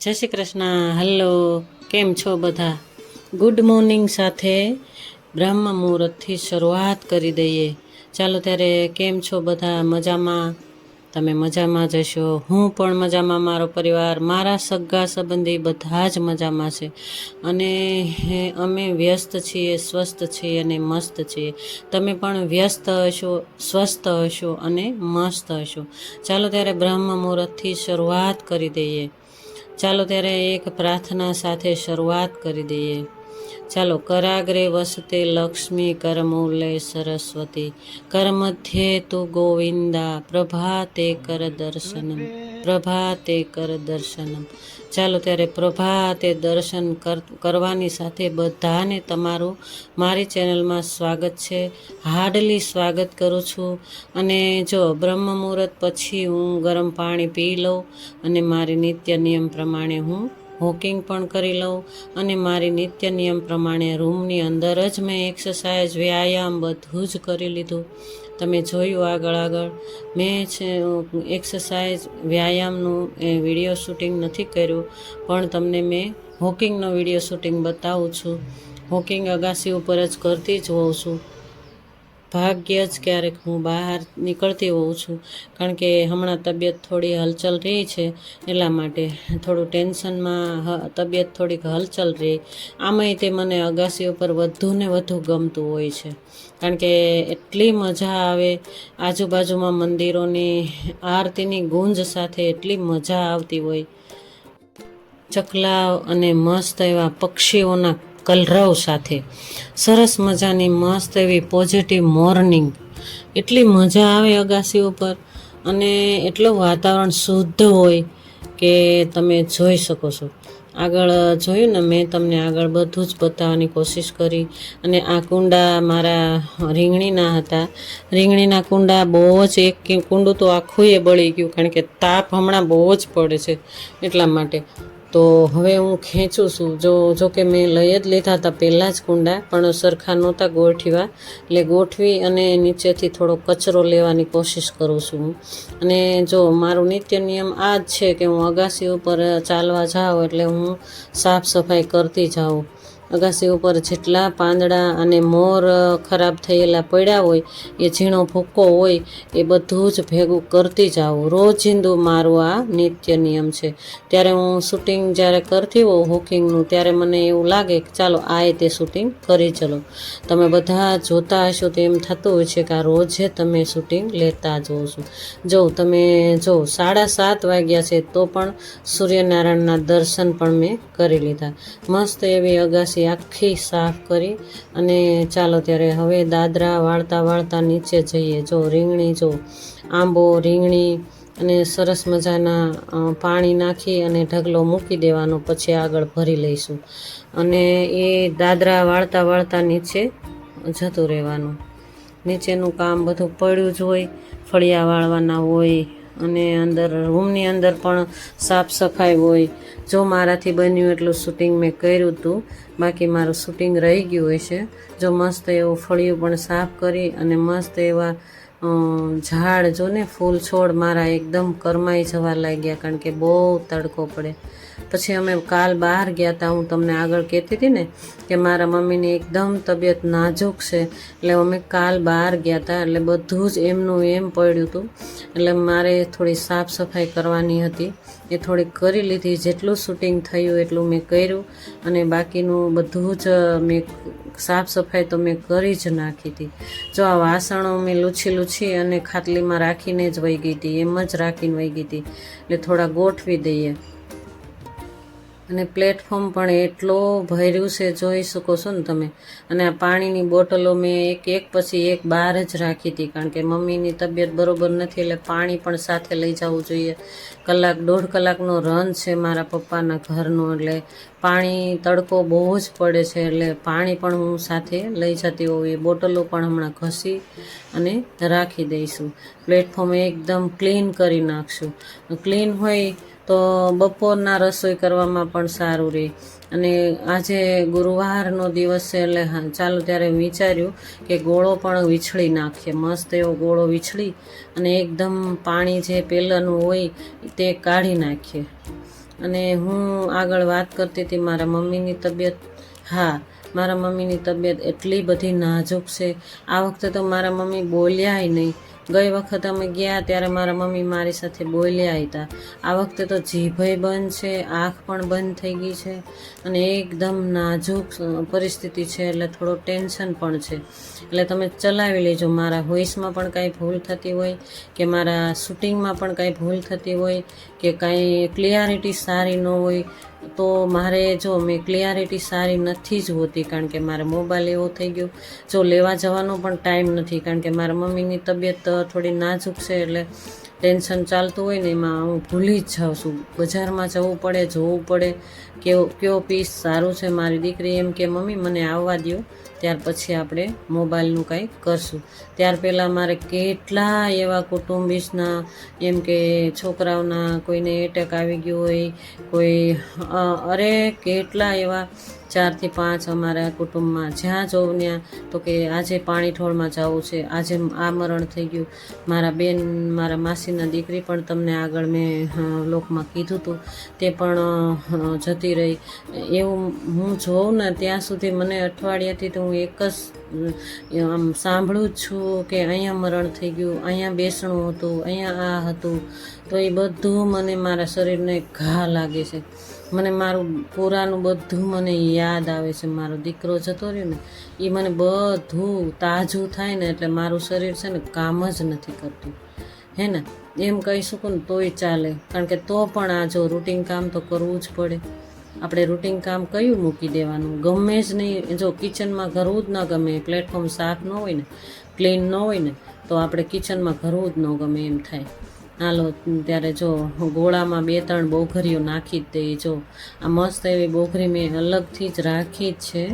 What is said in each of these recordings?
જય શ્રી કૃષ્ણ. હેલો, કેમ છો બધા? ગુડ મોર્નિંગ સાથે બ્રહ્મ મુહૂર્તથી શરૂઆત કરી દઈએ. ચાલો ત્યારે કેમ છો બધા? મજામાં? તમે મજામાં જ હશો. હું પણ મજામાં, મારો પરિવાર, મારા સગા સંબંધી બધા જ મજામાં છે. અને અમે વ્યસ્ત છીએ, સ્વસ્થ છીએ અને મસ્ત છીએ. તમે પણ વ્યસ્ત હશો, સ્વસ્થ હશો અને મસ્ત હશો. ચાલો ત્યારે બ્રહ્મ મુહૂર્તથી શરૂઆત કરી દઈએ. ચાલો ત્યારે એક પ્રાર્થના સાથે શરૂઆત કરી દઈએ. ચાલો. કરાગ્રે વસતે લક્ષ્મી, કરમૂલે સરસ્વતી, કરમધ્યે તુ ગોવિંદા, પ્રભાતે કર દર્શનમ, પ્રભાતે કર દર્શનમ. ચાલો ત્યારે પ્રભાતે દર્શન કરવાની સાથે બધાને તમારું મારી ચેનલમાં સ્વાગત છે. હાર્ડલી સ્વાગત કરું છું. અને જો બ્રહ્મ મુહૂર્ત પછી હું ગરમ પાણી પી લઉં અને મારી નિત્ય નિયમ પ્રમાણે હું વોકિંગ પણ કરી લઉં અને મારી નિત્ય નિયમ પ્રમાણે રૂમની અંદર જ મેં એક્સરસાઇઝ, વ્યાયામ બધું જ કરી લીધું. તમે જોયું આગળ મેં છે એક્સરસાઇઝ, વ્યાયામનું વિડીયો શૂટિંગ નથી કર્યું, પણ તમને મેં વોકિંગનો વિડીયો શૂટિંગ બતાવું છું. વોકિંગ અગાસી ઉપર જ કરતી જ હોઉં છું. ભાગ્ય જ ક્યારેક હું બહાર નીકળતી હોઉં છું, કારણ કે હમણાં તબિયત થોડી હલચલ રહી છે, એટલા માટે થોડું ટેન્શનમાં તબિયત થોડીક હલચલ રહી. આમાંય તે મને અગાસી ઉપર વધુ ને વધુ ગમતું હોય છે, કારણ કે એટલી મજા આવે. આજુબાજુમાં મંદિરોની આરતીની ગુંજ સાથે એટલી મજા આવતી હોય. ચકલાવ અને મસ્ત એવા પક્ષીઓના કલરવ સાથે સરસ મજાની મસ્ત એવી પોઝિટિવ મોર્નિંગ, એટલી મજા આવે અગાસી ઉપર. અને એટલું વાતાવરણ શુદ્ધ હોય કે તમે જોઈ શકો છો. આગળ જોયું ને, મેં તમને આગળ બધું જ બતાવવાની કોશિશ કરી. અને આ કુંડા મારા રીંગણીના હતા. રીંગણીના કુંડા બહુ જ, એક કુંડું તો આખું એ બળી ગયું, કારણ કે તાપ હમણાં બહુ જ પડે છે, એટલા માટે. તો હવે હું ખેંચું છું. જો કે મેં લઈ જ લીધા હતા પહેલાં જ કુંડા, પણ સરખા નહોતા ગોઠવ્યા, એટલે ગોઠવી અને નીચેથી થોડો કચરો લેવાની કોશિશ કરું છું. અને જો મારું નિત્ય નિયમ આ જ છે કે હું અગાસી ઉપર ચાલવા જાઉં એટલે હું સાફ સફાઈ કરતી જાઉં. અગાસી ઉપર જેટલા પાંદડા અને મોર ખરાબ થયેલા પડ્યા હોય, એ ઝીણો ભૂક્કો હોય, એ બધું જ ભેગું કરતી જાઉં. રોજિંદુ મારું આ નિત્ય નિયમ છે. ત્યારે હું શૂટિંગ જ્યારે કરતી હોઉં વોકિંગનું, ત્યારે મને એવું લાગે કે ચાલો આ તે શૂટિંગ કરી ચલો. તમે બધા જોતા હશો તો એમ થતું હોય છે કે આ રોજે તમે શૂટિંગ લેતા જ હો છો. જો તમે જો 7:30 વાગ્યા છે તો પણ સૂર્યનારાયણના દર્શન પણ મેં કરી લીધા. મસ્ત એવી અગાસી આખી સાફ કરી અને ચાલો ત્યારે હવે દાદરા વાળતા નીચે જઈએ. જો રીંગણી, જો આંબો, રીંગણી અને સરસ મજાના પાણી નાખી અને ઢગલો મૂકી દેવાનો, પછી આગળ ભરી લઈશું. અને એ દાદરા વાળતા નીચે જતું રહેવાનું. નીચેનું કામ બધું પડ્યું જ હોય, ફળિયા વાળવાના હોય અને અંદર રૂમની અંદર પણ સાફ સફાઈ હોય. જો મારાથી બન્યું એટલું શૂટિંગ મેં કર્યું હતું, બાકી મારું શૂટિંગ રહી ગયું હોય છે. જો મસ્ત એવું ફળિયું પણ સાફ કરી અને મસ્ત એવા ઝાડ, જો ને ફૂલ છોડ મારા એકદમ કરમાઈ જવા લાગ્યા, કારણ કે બહુ તડકો પડે. પછી અમે કાલ બહાર ગયા હતા. હું તમને આગળ કહેતી હતી ને કે મારા મમ્મીની એકદમ તબિયત નાજુક છે, એટલે અમે કાલ બહાર ગયા હતા, એટલે બધું જ એમનું એમ પડ્યું હતું. એટલે મારે થોડી સાફ સફાઈ કરવાની હતી, એ થોડીક કરી લીધી. જેટલું શૂટિંગ થયું એટલું મેં કર્યું, અને બાકીનું બધું જ મેં સાફ સફાઈ તો મેં કરી જ નાખી હતી. જો આ વાસણો મેં લૂછી અને ખાટલીમાં રાખીને જ વહી ગઈ હતી, એમ જ રાખીને વહી ગઈ હતી. એટલે થોડા ગોઠવી દઈએ. અને પ્લેટફોર્મ પણ એટલો ભર્યું છે, જોઈ શકો છો ને તમે. અને આ પાણીની બોટલો મેં એક પછી એક બહાર જ રાખી હતી, કારણ કે મમ્મીની તબિયત બરોબર નથી, એટલે પાણી પણ સાથે લઈ જવું જોઈએ. 1-1.5 કલાકનો રન છે મારા પપ્પાના ઘરનો, એટલે પાણી, તડકો બહુ જ પડે છે, એટલે પાણી પણ હું સાથે લઈ જતી હોઉં. એ બોટલો પણ હમણાં ઘસી અને રાખી દઈશું. પ્લેટફોર્મ એકદમ ક્લીન કરી નાખશું. ક્લીન હોય તો બપોરના રસોઈ કરવામાં પણ સારું રહે. અને આજે ગુરુવારનો દિવસ છે, એટલે ચાલો ત્યારે વિચાર્યું કે ગોળો પણ વીછળી નાખીએ. મસ્ત એવો ગોળો વીછળી અને એકદમ પાણી જે પહેલાંનું હોય તે કાઢી નાખીએ. અને હું આગળ વાત કરતી હતી મારા મમ્મીની તબિયત. હા, મારા મમ્મીની તબિયત એટલી બધી નાજુક છે. આ વખતે તો મારા મમ્મી બોલ્યાય નહીં. ગઈ વખત અમે ગયા ત્યારે મારા મમ્મી મારી સાથે બોલ્યા હતા. આ વખતે તો જીભય બંધ છે, આંખ પણ બંધ થઈ ગઈ છે અને એકદમ નાજુક પરિસ્થિતિ છે, એટલે થોડો ટેન્શન પણ છે. એટલે તમે ચલાવી લેજો. મારા વોઇસમાં પણ કાંઈ ભૂલ થતી હોય કે મારા શૂટિંગમાં પણ કાંઈ ભૂલ થતી હોય કે કાંઈ ક્લિયરિટી સારી ન હોય તો મારે જો મેં ક્લિયરિટી સારી નથી જ હોતી, કારણ કે મારે મોબાઈલ એવો થઈ ગયો, જો લેવા જવાનો પણ ટાઈમ નથી, કારણ કે મારા મમ્મીની તબિયત થોડી નાજુક છે, એટલે ટેન્શન ચાલતું હોય ને એમાં હું ભૂલી જ જાઉં છું. બજારમાં જવું પડે, જોવું પડે કયો પીસ સારું છે. મારી દીકરી એમ કે મમ્મી મને આવવા દો, ત્યાર પછી આપણે મોબાઈલનું કાંઈ કરશું. ત્યાર પહેલાં મારે કેટલા એવા કુટુંબીસના એમ કે છોકરાઓના કોઈને એટેક આવી ગયો હોય, કોઈ અરે કેટલા એવા 4 થી 5 અમારા કુટુંબમાં જ્યાં જોઉં ત્યાં તો કે આજે પાણીઠોળમાં જવું છે, આજે આ મરણ થઈ ગયું. મારા બેન, મારા માસીના દીકરી પણ તમને આગળ મેં લોકમાં કીધું હતું, તે પણ જતી રહી. એવું હું જોઉં ને ત્યાં સુધી મને અઠવાડિયાથી તો હું એક જ આમ સાંભળું જ છું કે અહીંયા મરણ થઈ ગયું, અહીંયા બેસણું હતું, અહીંયા આ હતું. તો એ બધું મને મારા શરીરને ઘા લાગે છે. મને મારું પુરાનું બધું મને યાદ આવે છે. મારો દીકરો જતો રહ્યો ને એ મને બધું તાજું થાય ને એટલે મારું શરીર છે ને કામ જ નથી કરતું, હે ને, એમ કહી શકું ને તોય ચાલે. કારણ કે તો પણ આ જો રૂટિન કામ તો કરવું જ પડે. આપણે રૂટિન કામ કયું મૂકી દેવાનું, ગમે જ નહીં. જો કિચનમાં ઘરવું જ ન ગમે, પ્લેટફોર્મ સાફ ન હોય ને, ક્લીન ન હોય ને તો આપણે કિચનમાં ઘરવું જ ન ગમે એમ થાય. હાલો ત્યારે જો ગોળામાં 2-3 બોઘરીઓ નાખી જ દઈએ. જો આ મસ્ત એવી બોઘરી મેં અલગથી જ રાખી જ છે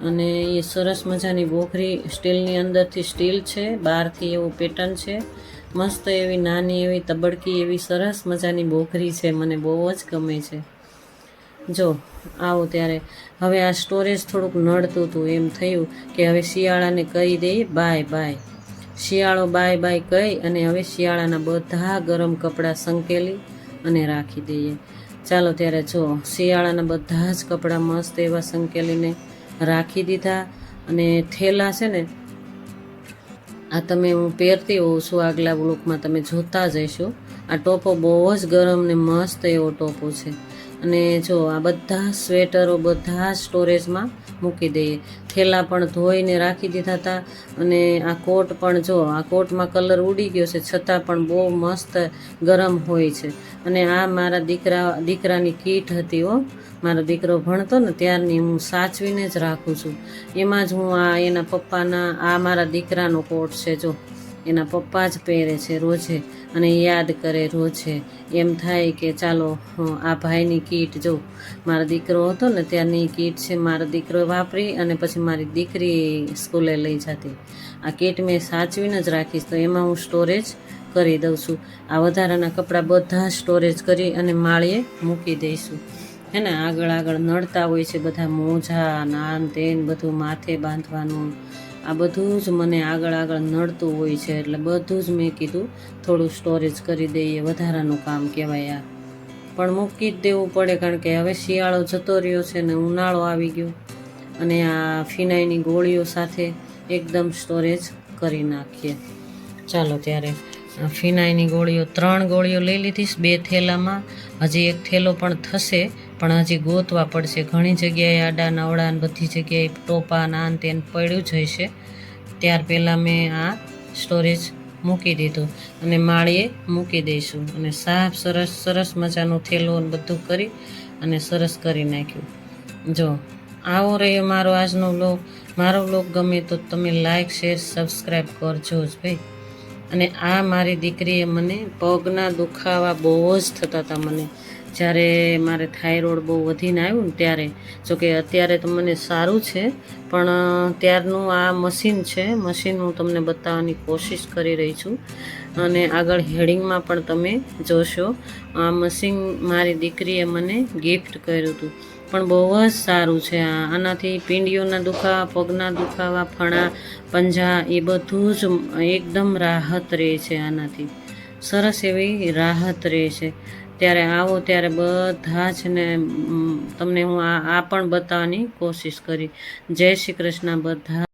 અને એ સરસ મજાની બોઘરી સ્ટીલની અંદરથી સ્ટીલ છે, બહારથી એવું પેટર્ન છે. મસ્ત એવી નાની એવી તબડકી એવી સરસ મજાની બોઘરી છે, મને બહુ જ ગમે છે. જો આવો ત્યારે હવે આ સ્ટોરેજ થોડુંક નડતું હતું, એમ થયું કે હવે શિયાળાને કહી દઈએ બાય બાય. શિયાળો બાય બાય કહી અને હવે શિયાળાના બધા ગરમ કપડાં સંકેલી અને રાખી દઈએ. ચાલો ત્યારે જો શિયાળાના બધા જ કપડાં મસ્ત એવા સંકેલીને રાખી દીધા. અને થેલા છે ને આ તમે હું પહેરતી હોઉં છું, આગલા બ્લોકમાં તમે જોતા જઈશો. આ ટોપો બહુ જ ગરમ ને મસ્ત એવો ટોપો છે. અને જો આ બધા સ્વેટરો બધા સ્ટોરેજમાં મૂકી દઈએ. થેલા પણ ધોઈને રાખી દીધા હતા. અને આ કોટ પણ જો આ કોટમાં કલર ઉડી ગયો છે છતાં પણ બહુ મસ્ત ગરમ હોય છે. અને આ મારા દીકરાની કીટ હતી હો, મારો દીકરો ભણતો ને ત્યારની હું સાચવીને જ રાખું છું. એમાં જ હું આ એના પપ્પાના, આ મારા દીકરાનો કોટ છે, જો એના પપ્પા જ પહેરે છે રોજે અને યાદ કરે રોજે. એમ થાય કે ચાલો આ ભાઈની કીટ જો મારો દીકરો હતો ને ત્યારની કીટ છે, મારો દીકરો વાપરી અને પછી મારી દીકરી સ્કૂલે લઈ જતી. આ કીટ મેં સાચવીને જ રાખીશ, તો એમાં હું સ્ટોરેજ કરી દઉં છું. આ વધારાના કપડાં બધા સ્ટોરેજ કરી અને માળીએ મૂકી દઈશું, હે ને. આગળ નડતા હોય છે બધા મોજા નાન તેન બધું માથે બાંધવાનું, આ બધું જ મને આગળ નડતું હોય છે. એટલે બધું જ મેં કીધું થોડું સ્ટોરેજ કરી દઈએ, વધારાનું કામ કહેવાય આ, પણ મૂકી જ દેવું પડે. કારણ કે હવે શિયાળો જતો રહ્યો છે ને ઉનાળો આવી ગયો. અને આ ફિનાઈની ગોળીઓ સાથે એકદમ સ્ટોરેજ કરી નાખીએ. ચાલો ત્યારે ફિનાઈની ગોળીઓ 3 ગોળીઓ લઈ લીધીશ 2 થેલામાં. હજી એક થેલો પણ થશે, પણ હજી ગોતવા પડશે. ઘણી જગ્યાએ આડા નવડા બધી જગ્યાએ ટોપા નાન તેન પડ્યું જ હશે. ત્યાર પહેલાં મેં આ સ્ટોરેજ મૂકી દીધું અને માળીએ મૂકી દઈશું. અને સાફ સરસ મજાનું થેલો બધું કરી અને સરસ કરી નાખ્યું. જો આવો રહ્યો મારો આજનો વ્લોગ. મારો વ્લોગ ગમે તો તમે લાઈક શેર સબસ્ક્રાઈબ કરજો જ ભાઈ. અને આ મારી દીકરીએ મને પગના દુખાવા બહુ જ થતા હતા મને, જ્યારે મારે થાઇરોઇડ બહુ વધીને આવ્યું ને ત્યારે. જોકે અત્યારે તો મને સારું છે, પણ ત્યારનું આ મશીન છે, મશીન હું તમને બતાવવાની કોશિશ કરી રહી છું. અને આગળ હેડિંગમાં પણ તમે જોશો. આ મશીન મારી દીકરીએ મને ગિફ્ટ કર્યું હતું, પણ બહુ જ સારું છે. આનાથી પીંડીઓના દુખાવા, પગના દુખાવા, ફણા પંજા એ બધું જ એકદમ રાહત રહે છે. આનાથી સરસ એવી રાહત રહે છે. ત્યારે આવો ત્યારે બધા જ ને તમને હું આ પણ બતાવવાની કોશિશ કરી. જય શ્રી કૃષ્ણ બધા.